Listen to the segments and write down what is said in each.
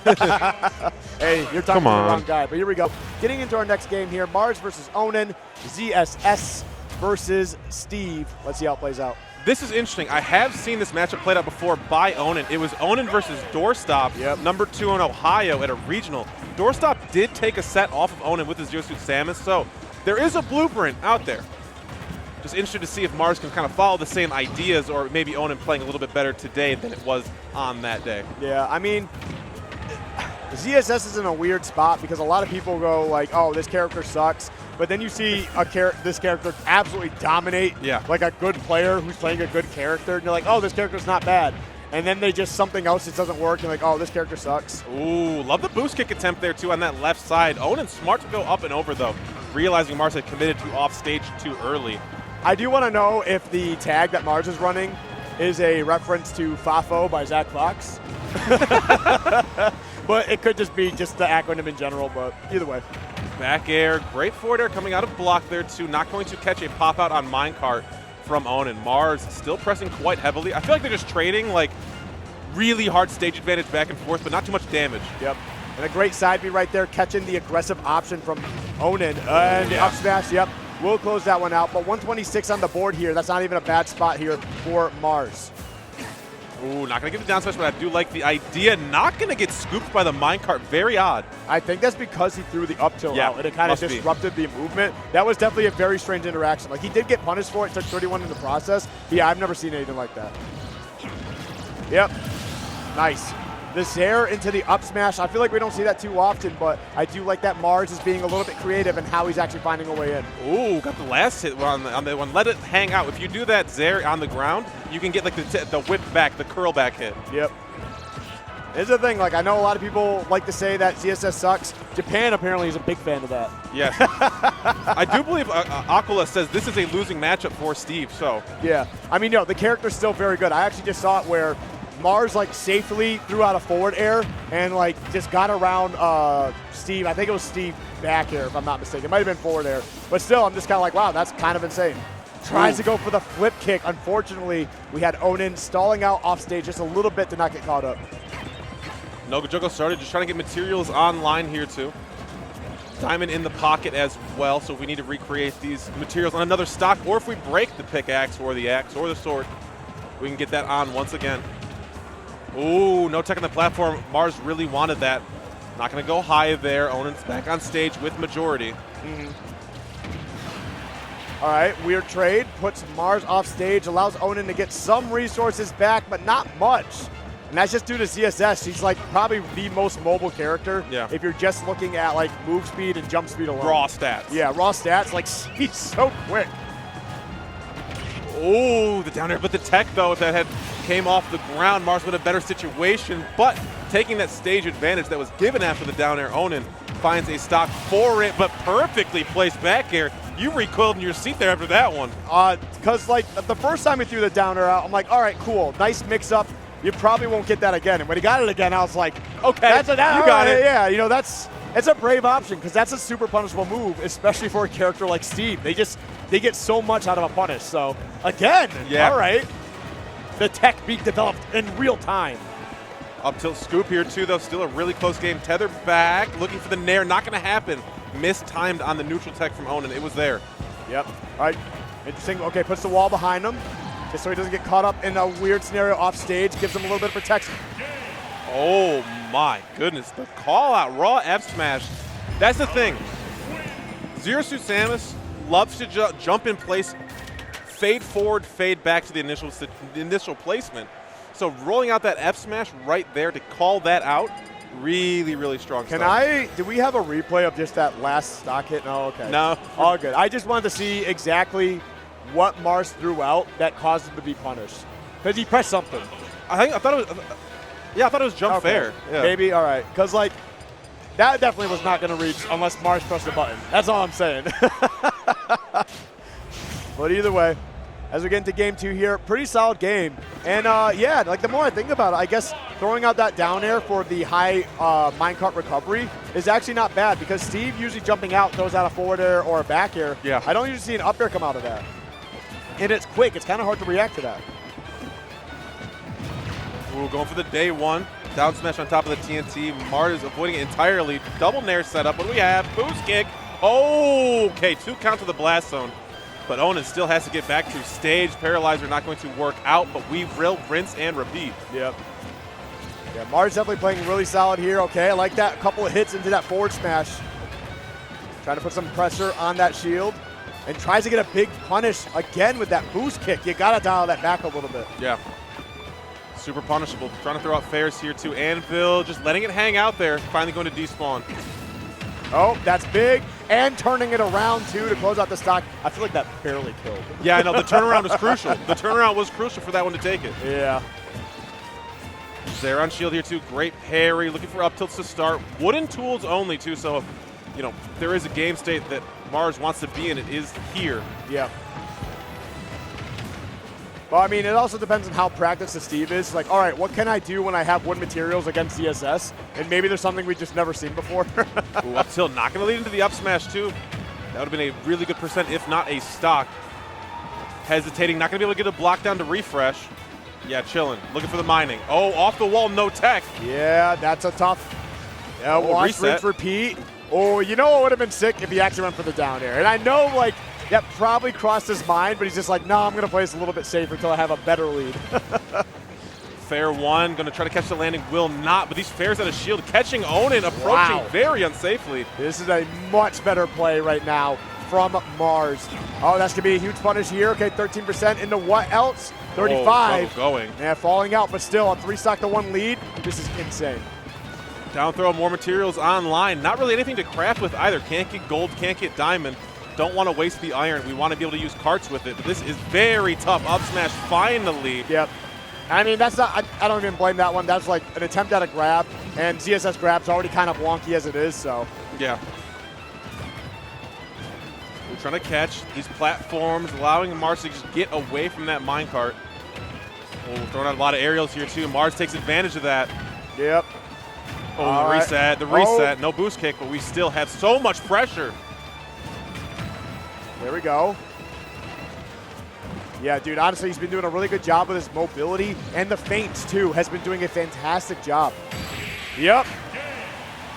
Hey, you're talking to the wrong guy, but here we go. Getting into our next game here, Mars versus Onin, ZSS versus Steve. Let's see how it plays out. This is interesting. I have seen this matchup played out before by Onin. It was Onin versus Doorstop, number 2 in Ohio at a regional. Doorstop did take a set off of Onin with his Zero Suit Samus, so there is a blueprint out there. Just interested to see if Mars can kind of follow the same ideas, or maybe Onin playing a little bit better today than it was on that day. Yeah, I mean, ZSS is in a weird spot because a lot of people go like, oh, this character sucks. But then you see this character absolutely dominate like a good player who's playing a good character. And you're like, oh, this character's not bad. And then they just something else that doesn't work. And like, oh, this character sucks. Ooh, love the boost kick attempt there, too, on that left side. Onin's smart to go up and over, though, realizing Mars had committed to off stage too early. I do want to know if the tag that Mars is running is a reference to Fafo by Zach Fox. But it could just be just the acronym in general, but either way. Back air, great forward air coming out of block there too. Not going to catch a pop out on minecart from Onin. Mars still pressing quite heavily. I feel like they're just trading like really hard stage advantage back and forth, but not too much damage. Yep. And a great side B right there, catching the aggressive option from Onin. And up smash, we'll close that one out. But 126 on the board here. That's not even a bad spot here for Mars. Ooh, not going to get the down smash, but I do like the idea. Not going to get scooped by the minecart. Very odd. I think that's because he threw the up tilt out, and it kind of disrupted the movement. That was definitely a very strange interaction. Like, he did get punished for it, took 31 in the process. Yeah, I've never seen anything like that. Yep. Nice. The Zair into the up smash. I feel like we don't see that too often, but I do like that Mars is being a little bit creative in how he's actually finding a way in. Ooh, got the last hit on the one. Let it hang out. If you do that Zair on the ground, you can get like the whip back, the curl back hit. Yep. Here's the thing, like I know a lot of people like to say that ZSS sucks. Japan apparently is a big fan of that. Yes. I do believe Aquila says this is a losing matchup for Steve, so. Yeah. I mean, the character's still very good. I actually just saw it where Mars like safely threw out a forward air and like just got around Steve. I think it was Steve back air if I'm not mistaken. It might have been forward air. But still, I'm just kind of like, wow, that's kind of insane. Tries to go for the flip kick. Unfortunately, we had Onin stalling out off stage just a little bit to not get caught up. Nogajoko started just trying to get materials online here too. Diamond in the pocket as well, so if we need to recreate these materials on another stock, or if we break the pickaxe or the axe or the sword, we can get that on once again. Ooh, no tech on the platform. Mars really wanted that. Not going to go high there. Onin's back on stage with majority. All right, weird trade. Puts Mars off stage, allows Onin to get some resources back, but not much. And that's just due to ZSS. He's like probably the most mobile character. Yeah. If you're just looking at like move speed and jump speed alone. Raw stats. Yeah, raw stats. Like he's so quick. Oh, the down air, but the tech though, if that had came off the ground, Mars with a better situation, but taking that stage advantage that was given after the down air, Onin finds a stock for it, but perfectly placed back air. You recoiled in your seat there after that one. Because like the first time he threw the down air out, I'm like, all right, cool, nice mix up. You probably won't get that again. And when he got it again, I was like, okay, you got it. Yeah, it's a brave option because that's a super punishable move, especially for a character like Steve. They get so much out of a punish. So again, all right. The tech being developed in real time. Up tilt scoop here too, though. Still a really close game. Tether back, looking for the nair. Not going to happen. Mistimed on the neutral tech from Onin. It was there. Yep. All right. Interesting. Okay, puts the wall behind him just so he doesn't get caught up in a weird scenario off stage. Gives him a little bit of protection. Oh my goodness. The call out. Raw F smash. That's the thing. Zero Suit Samus loves to jump in place, fade forward, fade back to the initial placement. So rolling out that F smash right there to call that out, really, really strong stuff. Do we have a replay of just that last stock hit? No, okay. No. All good. I just wanted to see exactly what Mars threw out that caused him to be punished. Because he pressed something. I thought it was jump fair. Yeah. Maybe, all right. Because like, that definitely was not going to reach unless Mars pressed the button. That's all I'm saying. But either way, as we get into game 2 here, pretty solid game. And yeah, like the more I think about it, I guess throwing out that down air for the high minecart recovery is actually not bad because Steve usually jumping out throws out a forward air or a back air. Yeah. I don't usually see an up air come out of that. And it's quick. It's kind of hard to react to that. Ooh, going for the day one. Down smash on top of the TNT. Mars avoiding it entirely. Double nair setup. What do we have? Boost kick. Oh, okay, 2 count to the blast zone. But Onin still has to get back to stage. Paralyzer not going to work out, but we will rinse and repeat. Yep. Yeah, Mars definitely playing really solid here. Okay, I like that. A couple of hits into that forward smash. Trying to put some pressure on that shield. And tries to get a big punish again with that boost kick. You got to dial that back a little bit. Yeah. Super punishable. Trying to throw out fares here too. Anvil just letting it hang out there. Finally going to despawn. Oh, that's big. And turning it around too to close out the stock. I feel like that barely killed. Yeah, I know. The turnaround was crucial. The turnaround was crucial for that one to take it. Yeah. They're on shield here too. Great parry. Looking for up tilts to start. Wooden tools only too. So, you know, there is a game state that Mars wants to be in. It is here. Yeah. Well, I mean, it also depends on how practiced the Steve is. Like, all right, what can I do when I have wood materials against CSS? And maybe there's something we've just never seen before. Ooh, up tilt not going to lead into the up smash too. That would have been a really good percent, if not a stock. Hesitating, not going to be able to get a block down to refresh. Yeah, chilling, looking for the mining. Oh, off the wall, no tech. Yeah, that's a tough. Yeah, watch, reset. rinse, repeat. Oh, you know what would have been sick if he actually went for the down air. And I know, like, that probably crossed his mind, but he's just like, no, I'm going to play this a little bit safer until I have a better lead. Fair one, going to try to catch the landing, will not, but these fares out of shield, catching Onin, approaching very unsafely. This is a much better play right now from Mars. Oh, that's going to be a huge punish here. Okay, 13% into what else? 35. Oh, going. Yeah, falling out, but still a 3-stock to 1 lead. This is insane. Down throw, more materials online. Not really anything to craft with either. Can't get gold, can't get diamond. Don't want to waste the iron. We want to be able to use carts with it, but this is very tough. Up smash finally. Yep. I mean, that's not, I don't even blame that one. That's like an attempt at a grab, and ZSS grab's already kind of wonky as it is, so. Yeah. We're trying to catch these platforms, allowing Mars to just get away from that minecart. Oh, we're throwing out a lot of aerials here too. Mars takes advantage of that. Yep. Oh, the reset, no boost kick, but we still have so much pressure. There we go. Yeah, dude, honestly, he's been doing a really good job with his mobility, and the feints, too, has been doing a fantastic job. Yep.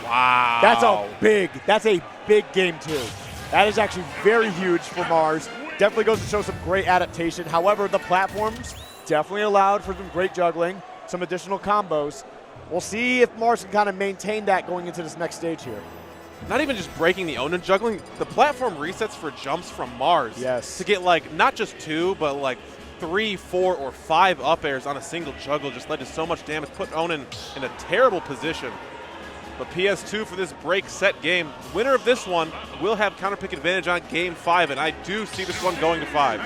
Wow. That's a big game, too. That is actually very huge for Mars. Definitely goes to show some great adaptation. However, the platforms definitely allowed for some great juggling, some additional combos. We'll see if Mars can kind of maintain that going into this next stage here. Not even just breaking the Onin juggling, the platform resets for jumps from Mars. Yes. To get like, not just 2, but like 3, 4, or 5 up airs on a single juggle just led to so much damage, put Onin in a terrible position. But PS2 for this break set game, winner of this one will have counter pick advantage on game 5, and I do see this one going to 5.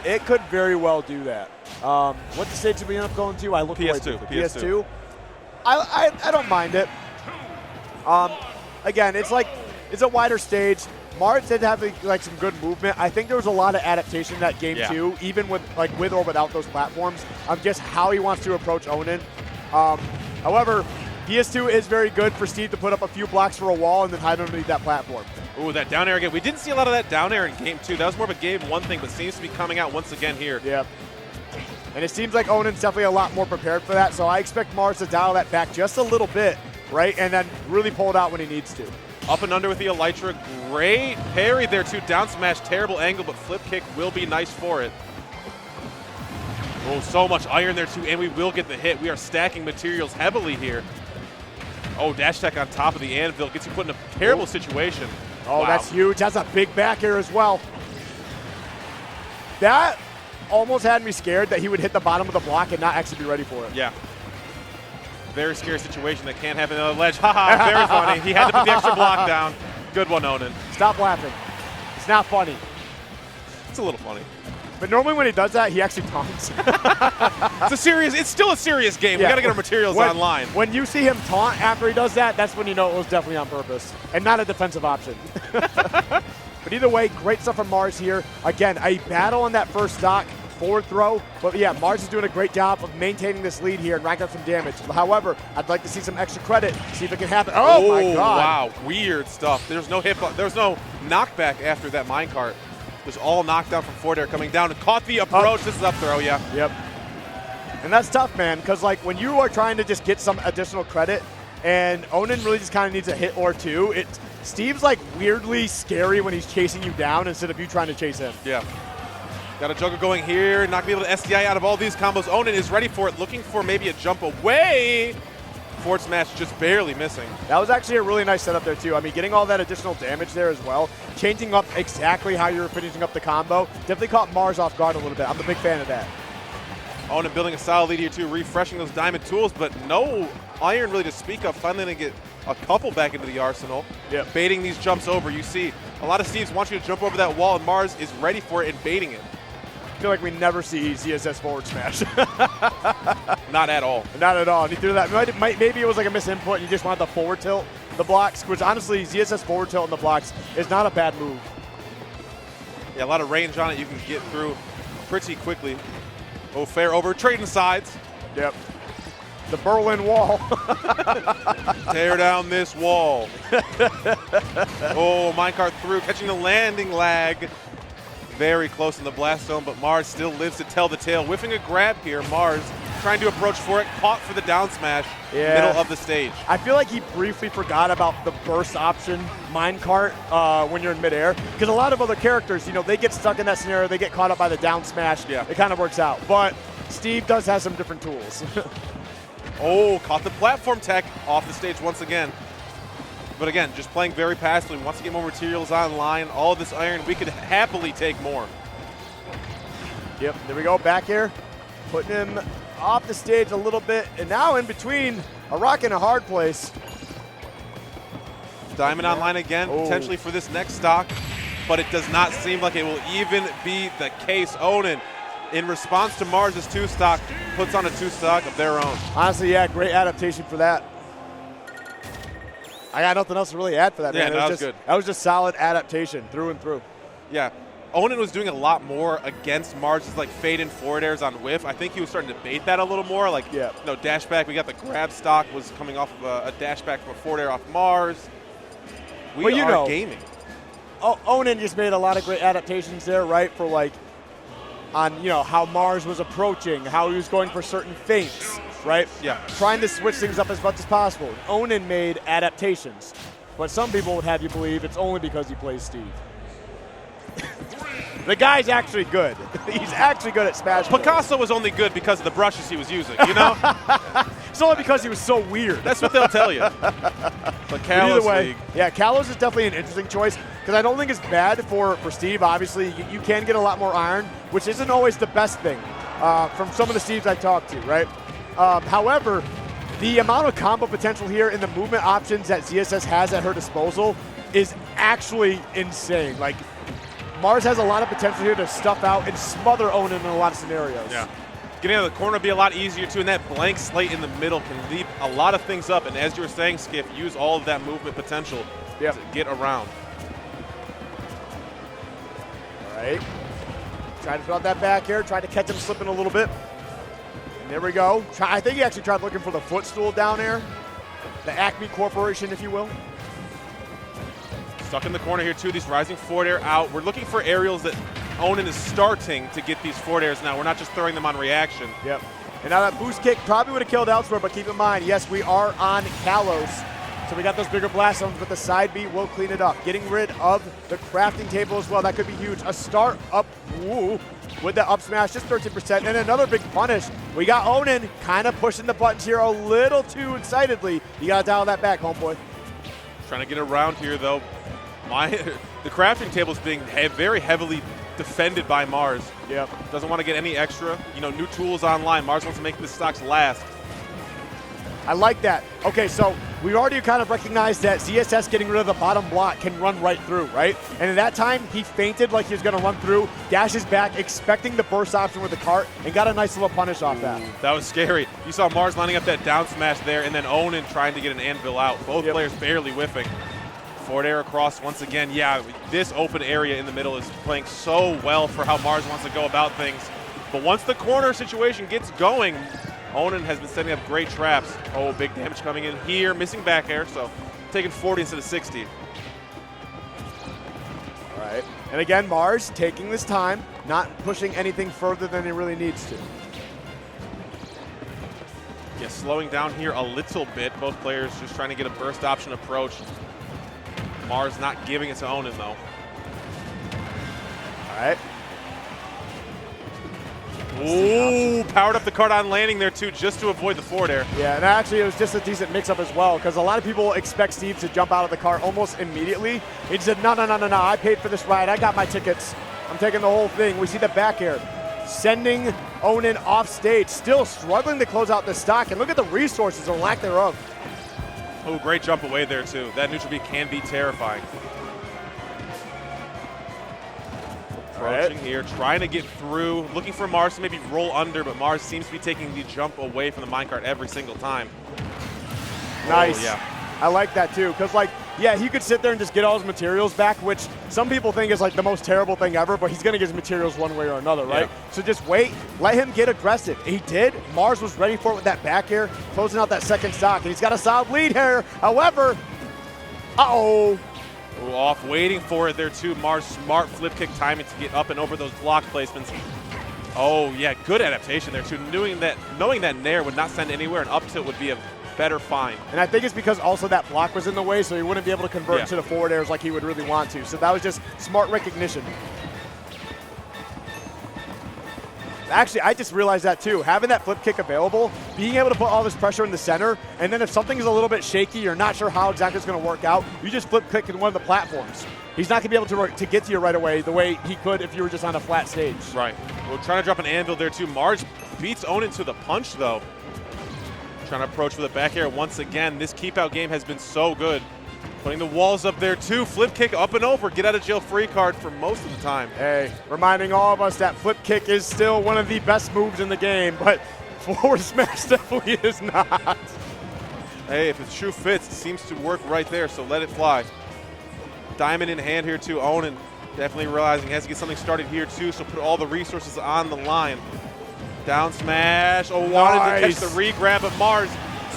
It could very well do that. What the stage did we end up going to? I looked PS2. PS2. I don't mind it. Again, it's a wider stage. Mars did have like some good movement. I think there was a lot of adaptation in that game too, even with or without those platforms. Just how he wants to approach Onin. However, PS2 is very good for Steve to put up a few blocks for a wall and then hide underneath that platform. Ooh, that down air again. We didn't see a lot of that down air in game 2. That was more of a game 1 thing, but seems to be coming out once again here. Yep. And it seems like Onin's definitely a lot more prepared for that, so I expect Mars to dial that back just a little bit, right? And then really pull it out when he needs to. Up and under with the Elytra. Great parry there too. Down smash, terrible angle, but flip kick will be nice for it. Oh, so much iron there too, and we will get the hit. We are stacking materials heavily here. Oh, dash tech on top of the anvil. Gets you put in a terrible situation. Oh, wow. That's huge. That's a big back air as well. That almost had me scared that he would hit the bottom of the block and not actually be ready for it. Yeah. Very scary situation that can't happen on the ledge. Haha, very funny. He had to put the extra block down. Good one, Onin. Stop laughing. It's not funny. It's a little funny. But normally when he does that, he actually taunts. It's still a serious game. Yeah. We got to get our materials online. When you see him taunt after he does that, that's when you know it was definitely on purpose and not a defensive option. But either way, great stuff from Mars here. Again, a battle on that first stock, forward throw. But yeah, Mars is doing a great job of maintaining this lead here and racking up some damage. However, I'd like to see some extra credit, see if it can happen. Oh my God. Wow, weird stuff. There's no hit, there's no knockback after that minecart. It was all knocked down from forward air coming down and caught the approach. This is up throw, yeah. Yep. And that's tough, man, because like when you are trying to just get some additional credit and Onin really just kind of needs a hit or two, Steve's like weirdly scary when he's chasing you down instead of you trying to chase him. Yeah. Got a juggle going here, not gonna be able to SDI out of all these combos. Onin is ready for it, looking for maybe a jump away. Forward smash just barely missing. That was actually a really nice setup there too. I mean, getting all that additional damage there as well, changing up exactly how you were finishing up the combo, definitely caught Mars off guard a little bit. I'm a big fan of that. Onin building a solid lead here too, refreshing those diamond tools, but no iron really to speak of. Finally gonna get a couple back into the arsenal. Yeah. Baiting Baiting these jumps over. You see a lot of Steves want you to jump over that wall, and Mars is ready for it and baiting it. I feel like we never see ZSS forward smash. Not at all. Not at all. And he threw that. Maybe it was like a misinput and you just wanted to forward tilt the blocks, which honestly, ZSS forward tilt in the blocks is not a bad move. Yeah, a lot of range on it. You can get through pretty quickly. Oh, fair over. Trading sides. Yep. The Berlin Wall. Tear down this wall. Oh, minecart through, catching the landing lag. Very close in the blast zone, but Mars still lives to tell the tale. Whiffing a grab here, Mars trying to approach for it, caught for the down smash, middle of the stage. I feel like he briefly forgot about the burst option minecart when you're in midair, because a lot of other characters, you know, they get stuck in that scenario, they get caught up by the down smash. Yeah. It kind of works out, but Steve does have some different tools. Oh, caught the platform tech off the stage once again. But again, just playing very passively. Wants to get more materials online. All of this iron, we could happily take more. Yep, there we go, back here. Putting him off the stage a little bit, and now in between a rock and a hard place. Diamond online again, potentially for this next stock, but it does not seem like it will even be the case. Onin, in response to Mars' 2-stock, puts on a 2-stock of their own. Honestly, yeah, great adaptation for that. I got nothing else to really add for that, yeah, man. That was good. That was just solid adaptation through and through. Yeah. Onin was doing a lot more against Mars' like fade and forward airs on whiff. I think he was starting to bait that a little more. Like, no, dash back. We got the grab stock was coming off of a dash back from a forward air off Mars. We are gaming. Onin just made a lot of great adaptations there, right? For like, on, you know, how Mars was approaching, how he was going for certain feints, right? Yeah. Trying to switch things up as much as possible. Onin made adaptations, but some people would have you believe it's only because he plays Steve. The guy's actually good. He's actually good at Smash. Picasso was only good because of the brushes he was using, you know? It's only because he was so weird. That's what they'll tell you. But Kalos League. Yeah, Kalos is definitely an interesting choice because I don't think it's bad for Steve. Obviously, you can get a lot more iron, which isn't always the best thing from some of the Steves I talked to, right? However, the amount of combo potential here and the movement options that ZSS has at her disposal is actually insane. Like, Mars has a lot of potential here to stuff out and smother Onin in a lot of scenarios. Yeah. Getting out of the corner will be a lot easier too, and that blank slate in the middle can leave a lot of things up. And as you were saying, Skiff, use all of that movement potential to get around. All right. Trying to throw out that back air, trying to catch him slipping a little bit. And there we go. I think he actually tried looking for the footstool down air. The Acme Corporation, if you will. Stuck in the corner here too, these rising forward air out. We're looking for aerials that Onin is starting to get these forward airs now. We're not just throwing them on reaction. Yep. And now that boost kick probably would have killed elsewhere, but keep in mind, yes, we are on Kalos. So we got those bigger blast zones, but the side B will clean it up. Getting rid of the crafting table as well. That could be huge. A start up with the up smash, just 13%. And another big punish. We got Onin kind of pushing the buttons here a little too excitedly. You got to dial that back, homeboy. Trying to get around here, though. The crafting table is being very heavily defended by Mars. Yep. Doesn't want to get any extra, new tools online. Mars wants to make the stocks last. I like that. Okay, so we already kind of recognized that ZSS getting rid of the bottom block can run right through, right? And at that time, he feinted like he was going to run through, dashes back, expecting the burst option with the cart, and got a nice little punish off that. That was scary. You saw Mars lining up that down smash there, and then Onin trying to get an anvil out. Both players barely whiffing. Forward air across once again. Yeah, this open area in the middle is playing so well for how Mars wants to go about things. But once the corner situation gets going, Onin has been setting up great traps. Oh, big damage coming in here. Missing back air, so taking 40 instead of 60. All right. And again, Mars taking this time, not pushing anything further than he really needs to. slowing down here a little bit. Both players just trying to get a burst option approach. Mars not giving it to Onin, though. All right. Ooh, powered up the card on landing there, too, just to avoid the forward air. Yeah, and actually it was just a decent mix-up as well, because a lot of people expect Steve to jump out of the car almost immediately. He said, no, I paid for this ride. I got my tickets. I'm taking the whole thing. We see the back air, sending Onin off stage, still struggling to close out the stock, and look at the resources or lack thereof. Oh, great jump away there, too. That neutral B can be terrifying. Approaching here, trying to get through, looking for Mars to maybe roll under, but Mars seems to be taking the jump away from the minecart every single time. Nice. Oh, yeah. I like that too, because like, yeah, he could sit there and just get all his materials back, which some people think is like the most terrible thing ever, but he's going to get his materials one way or another, right? Yeah. So just wait, let him get aggressive. He did. Mars was ready for it with that back air, closing out that second stock, and he's got a solid lead here. However, Ooh, off, waiting for it there too. Mars smart flip kick timing to get up and over those block placements. Oh yeah, good adaptation there too. Knowing that Nair would not send anywhere and up tilt would be a better find. And I think it's because also that block was in the way, so he wouldn't be able to convert into the forward airs like he would really want to. So that was just smart recognition. Actually, I just realized that too. Having that flip kick available, being able to put all this pressure in the center, and then if something is a little bit shaky, you're not sure how exactly it's going to work out, you just flip kick in one of the platforms. He's not going to be able to get to you right away the way he could if you were just on a flat stage. Right. We're trying to drop an anvil there too. Mars beats Onin to the punch though. Trying to approach for the back air once again. This keep out game has been so good. Putting the walls up there too. Flip kick up and over. Get out of jail free card for most of the time. Hey, reminding all of us that flip kick is still one of the best moves in the game, but forward smash definitely is not. Hey, if it's true fits, it seems to work right there, so let it fly. Diamond in hand here too. Onin definitely realizing he has to get something started here too, so put all the resources on the line. Down smash. Oh, wanted to catch the re-grab of Mars.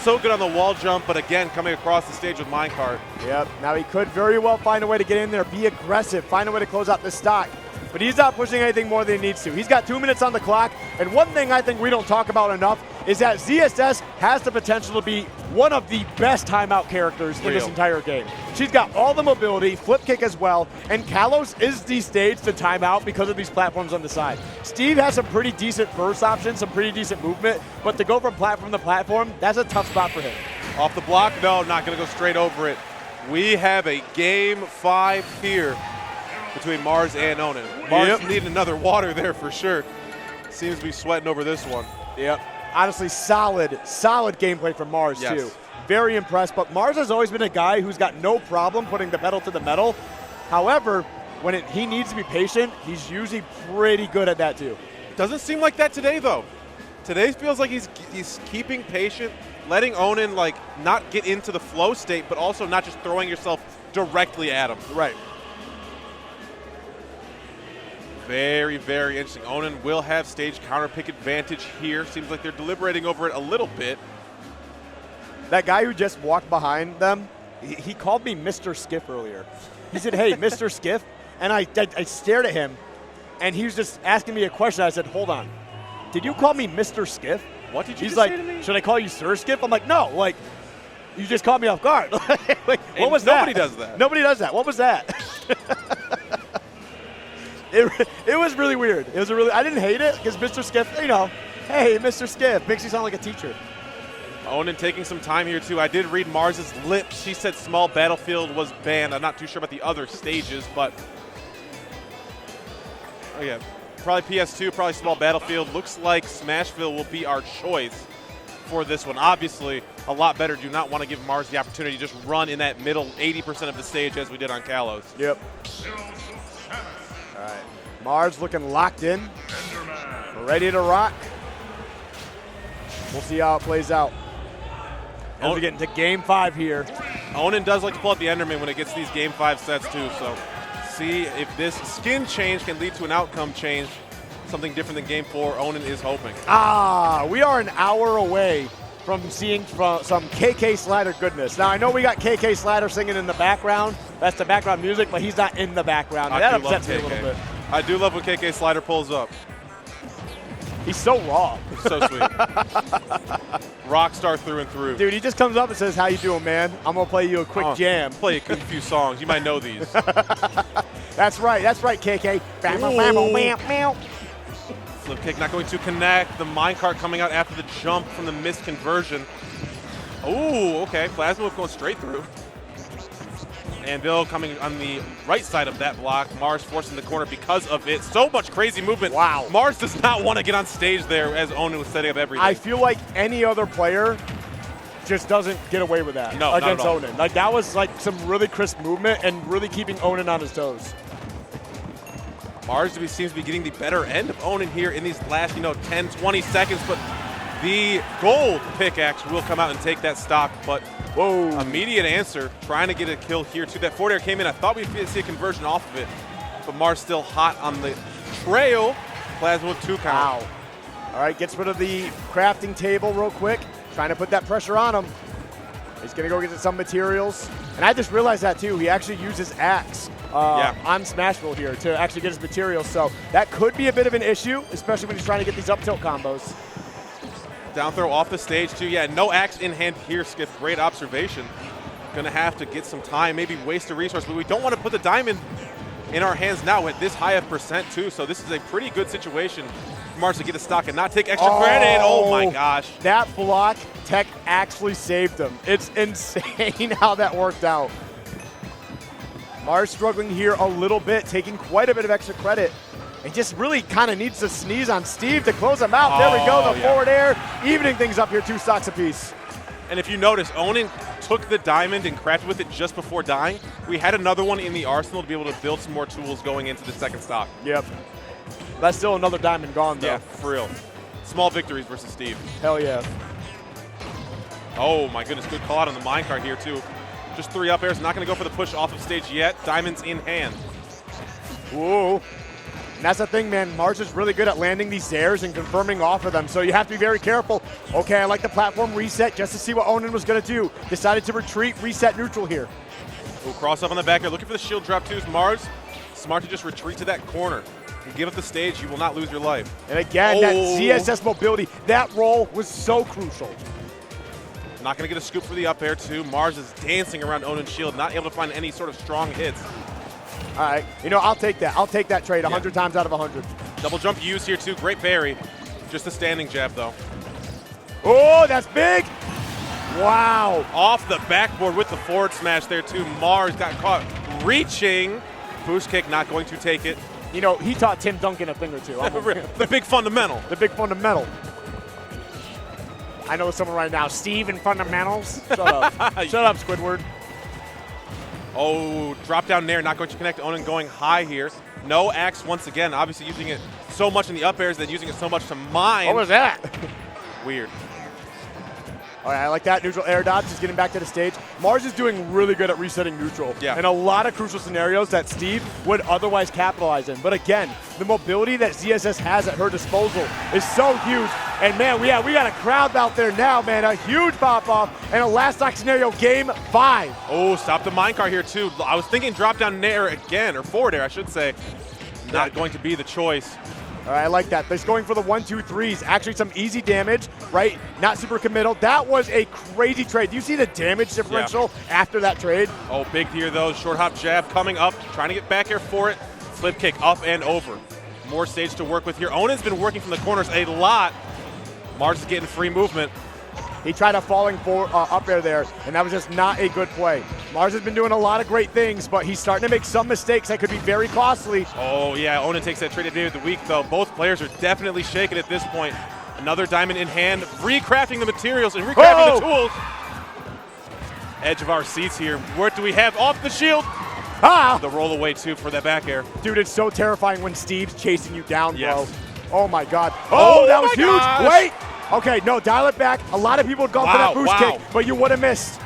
So good on the wall jump, but again, coming across the stage with minecart. Yep, now he could very well find a way to get in there, be aggressive, find a way to close out the stock. But he's not pushing anything more than he needs to. He's got 2 minutes on the clock, and one thing I think we don't talk about enough is that ZSS has the potential to be one of the best timeout characters in this entire game. She's got all the mobility, flip kick as well, and Kalos is the stage to timeout because of these platforms on the side. Steve has some pretty decent burst options, some pretty decent movement, but to go from platform to platform, that's a tough spot for him. Off the block? No, not going to go straight over it. We have a game 5 here between Mars and Onin. Mars needing another water there for sure. Seems to be sweating over this one. Yep. Honestly, solid gameplay from Mars too. Very impressed, but Mars has always been a guy who's got no problem putting the pedal to the metal. However, when he needs to be patient, he's usually pretty good at that too. Doesn't seem like that today though. Today feels like he's keeping patient, letting Onin like not get into the flow state, but also not just throwing yourself directly at him. Right. Very, very interesting. Onin will have stage counter pick advantage here. Seems like they're deliberating over it a little bit. That guy who just walked behind them, he called me Mr. Skiff earlier. He said, hey, Mr. Skiff. And I stared at him, and he was just asking me a question. I said, hold on. Did you call me Mr. Skiff? What did you He's just like, say to me? Should I call you Sir Skiff? I'm like, no. Like, you just caught me off guard. Like, what was that? Nobody does that. Nobody does that. What was that? It was really weird. It was I didn't hate it because Mr. Skiff, you know, hey, Mr. Skiff makes you sound like a teacher. Onin taking some time here too. I did read Mars's lips. She said small battlefield was banned. I'm not too sure about the other stages, but oh yeah, probably PS2, probably small battlefield. Looks like Smashville will be our choice for this one. Obviously, a lot better. Do not want to give Mars the opportunity to just run in that middle 80% of the stage as we did on Kalos. Yep. All right, Mars looking locked in, ready to rock. We'll see how it plays out. As we get into game 5 here. Onin does like to pull out the Enderman when it gets these game 5 sets too, so see if this skin change can lead to an outcome change, something different than game 4. Onin is hoping. We are an hour away from seeing some KK Slider goodness. Now, I know we got KK Slider singing in the background. That's the background music, but he's not in the background. That upsets me a little bit. I do love when KK Slider pulls up. He's so raw. So sweet. Rockstar through and through. Dude, he just comes up and says, how you doing, man? I'm going to play you a quick jam. Play a few songs. You might know these. That's right, KK. Flip kick not going to connect. The minecart coming out after the jump from the missed conversion. Oh, okay. Plasma Whip going straight through. And Bill coming on the right side of that block. Mars forcing the corner because of it. So much crazy movement. Wow. Mars does not want to get on stage there as Onin was setting up everything. I feel like any other player just doesn't get away with that against Onin. Like, that was like some really crisp movement and really keeping Onin on his toes. Mars seems to be getting the better end of Onin here in these last, 10, 20 seconds, but the gold pickaxe will come out and take that stock, but whoa, immediate answer, trying to get a kill here too. That forward air came in. I thought we'd see a conversion off of it, but Mars still hot on the trail. Plasma with 2 count. Wow. All right, gets rid of the crafting table real quick, trying to put that pressure on him. He's going to go get some materials. And I just realized that too. He actually uses axe on Smashville here to actually get his materials. So that could be a bit of an issue, especially when he's trying to get these up tilt combos. Down throw off the stage too. Yeah, no axe in hand here, Skiff. Great observation. Gonna have to get some time, maybe waste a resource, but we don't want to put the diamond in our hands now at this high of percent too. So this is a pretty good situation for Mars to get a stock and not take extra credit. Oh my gosh. That block tech actually saved him. It's insane how that worked out. Mars struggling here a little bit, taking quite a bit of extra credit. He just really kind of needs to sneeze on Steve to close him out. There we go, the forward air, evening things up here, 2 stocks apiece. And if you notice, Onin took the diamond and crafted with it just before dying. We had another one in the arsenal to be able to build some more tools going into the second stock. Yep. That's still another diamond gone, though. Yeah, for real. Small victories versus Steve. Hell yeah. Oh my goodness, good call out on the minecart here too. Just 3 up airs, not gonna go for the push off of stage yet. Diamonds in hand. Whoa. And that's the thing, man. Mars is really good at landing these airs and confirming off of them, so you have to be very careful. Okay, I like the platform reset just to see what Onin was going to do. Decided to retreat, reset neutral here. Ooh, cross up on the back here, looking for the shield drop too. Mars, smart to just retreat to that corner. You give up the stage, you will not lose your life. And again, that ZSS mobility, that roll was so crucial. Not going to get a scoop for the up air too. Mars is dancing around Onin's shield, not able to find any sort of strong hits. All right, I'll take that. I'll take that trade 100 times out of 100. Double jump used here too. Great parry. Just a standing jab though. Oh, that's big. Wow. Off the backboard with the forward smash there too. Mars got caught reaching. Boost kick not going to take it. He taught Tim Duncan a thing or two. The big fundamental. The big fundamental. I know someone right now. Steve in fundamentals. Shut up. Shut up, Squidward. Oh, drop down there, not going to connect. Onin going high here. No axe once again. Obviously using it so much in the up airs, then using it so much to mine. What was that? Weird. All right, I like that. Neutral air dodge, just getting back to the stage. Mars is doing really good at resetting neutral. Yeah. In a lot of crucial scenarios that Steve would otherwise capitalize in. But again, the mobility that ZSS has at her disposal is so huge. And man, we got a crowd out there now, man. A huge pop-off and a last stock scenario, game 5. Oh, stop the minecart here too. I was thinking drop down air again, or forward air, I should say. Not going to be the choice. All right, I like that. He's going for the 1-2-3s. Actually, some easy damage, right? Not super committal. That was a crazy trade. Do you see the damage differential after that trade? Oh, big here, though. Short hop jab coming up, trying to get back here for it. Flip kick up and over. More stage to work with here. Onin's been working from the corners a lot. Mars is getting free movement. He tried a falling up air there, and that was just not a good play. Mars has been doing a lot of great things, but he's starting to make some mistakes that could be very costly. Oh, yeah, Onin takes that trade at the end of the week, though. Both players are definitely shaken at this point. Another diamond in hand, recrafting the materials and recrafting the tools. Edge of our seats here. What do we have off the shield? Ah! The roll away, too, for that back air. Dude, it's so terrifying when Steve's chasing you down, yes. bro. Oh, my God. Oh, that was huge. Gosh. Wait. Okay, no, dial it back. A lot of people would go for that boost kick, but you would have missed.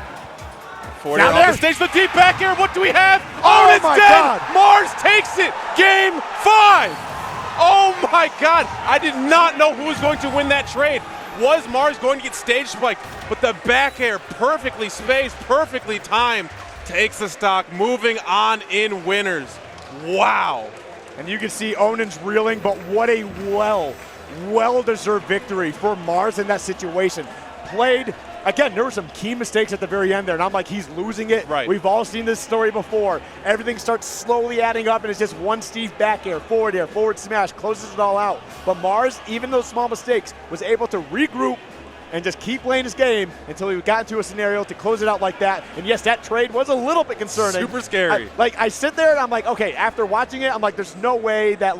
Forward air off the stage, the deep back air. What do we have? Oh, it's my dead. God. Mars takes it. Game 5. Oh, my God. I did not know who was going to win that trade. Was Mars going to get stage spiked? But the back air, perfectly spaced, perfectly timed, takes the stock, moving on in winners. Wow. And you can see Onin's reeling, but what a well well-deserved victory for Mars in that situation. Played, again, there were some key mistakes at the very end there, and I'm like, he's losing it. Right. We've all seen this story before. Everything starts slowly adding up, and it's just one Steve back air, forward smash, closes it all out. But Mars, even those small mistakes, was able to regroup and just keep playing his game until he got into a scenario to close it out like that. And yes, that trade was a little bit concerning. Super scary. I sit there and I'm like, okay, after watching it, I'm like, there's no way that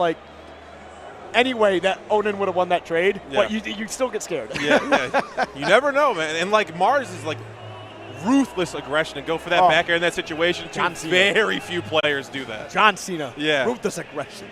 any way that Onin would have won that trade, but you still get scared. Yeah. You never know, man. And Mars is ruthless aggression and go for that back air in that situation. John Cena. Very few players do that. John Cena. Yeah. Ruthless aggression.